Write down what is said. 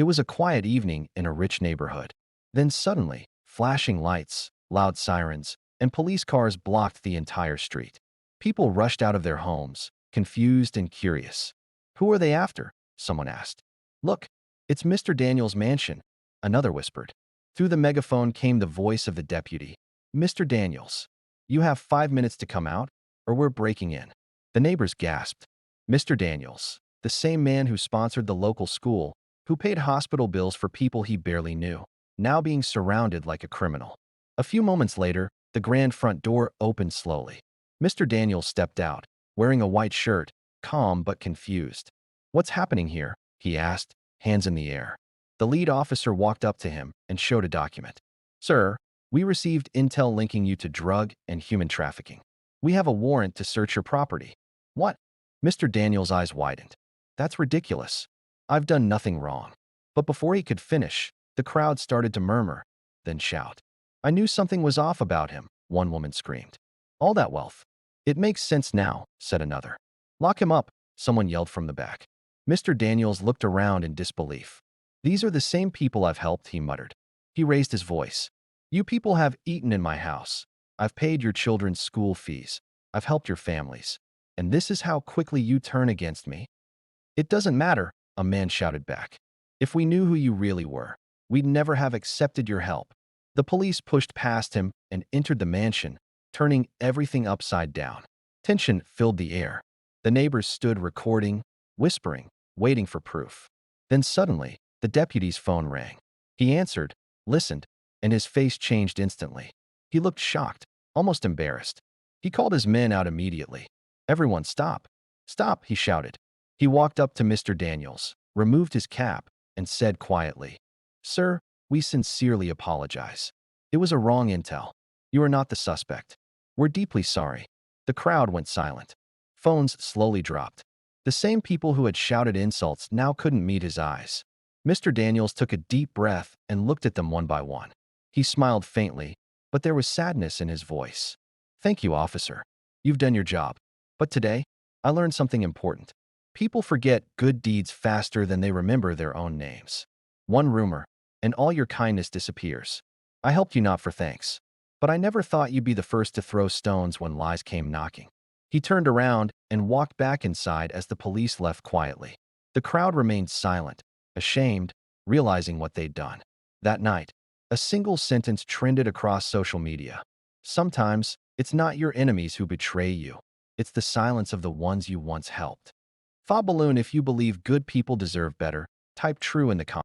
It was a quiet evening in a rich neighborhood. Then suddenly, flashing lights, loud sirens, and police cars blocked the entire street. People rushed out of their homes, confused and curious. "Who are they after?" someone asked. "Look, it's Mr. Daniels' mansion," another whispered. Through the megaphone came the voice of the deputy. "Mr. Daniels, you have 5 minutes to come out, or we're breaking in." The neighbors gasped. Mr. Daniels, the same man who sponsored the local school, who paid hospital bills for people he barely knew, now being surrounded like a criminal. A few moments later, the grand front door opened slowly. Mr. Daniels stepped out, wearing a white shirt, calm but confused. "What's happening here?" he asked, hands in the air. The lead officer walked up to him and showed a document. "Sir, we received intel linking you to drug and human trafficking. We have a warrant to search your property." "What?" Mr. Daniels' eyes widened. "That's ridiculous. I've done nothing wrong." But before he could finish, the crowd started to murmur, then shout. "I knew something was off about him," one woman screamed. "All that wealth." "It makes sense now," said another. "Lock him up," someone yelled from the back. Mr. Daniels looked around in disbelief. "These are the same people I've helped," he muttered. He raised his voice. "You people have eaten in my house. I've paid your children's school fees. I've helped your families. And this is how quickly you turn against me?" "It doesn't matter," a man shouted back. "If we knew who you really were, we'd never have accepted your help." The police pushed past him and entered the mansion, turning everything upside down. Tension filled the air. The neighbors stood recording, whispering, waiting for proof. Then suddenly, the deputy's phone rang. He answered, listened, and his face changed instantly. He looked shocked, almost embarrassed. He called his men out immediately. "Everyone stop! Stop!" he shouted. He walked up to Mr. Daniels, removed his cap, and said quietly, "Sir, we sincerely apologize. It was a wrong intel. You are not the suspect. We're deeply sorry." The crowd went silent. Phones slowly dropped. The same people who had shouted insults now couldn't meet his eyes. Mr. Daniels took a deep breath and looked at them one by one. He smiled faintly, but there was sadness in his voice. "Thank you, officer. You've done your job. But today, I learned something important. People forget good deeds faster than they remember their own names. One rumor, and all your kindness disappears. I helped you not for thanks, but I never thought you'd be the first to throw stones when lies came knocking." He turned around and walked back inside as the police left quietly. The crowd remained silent, ashamed, realizing what they'd done. That night, a single sentence trended across social media. "Sometimes, it's not your enemies who betray you. It's the silence of the ones you once helped." Thought balloon: if you believe good people deserve better, type true in the comments.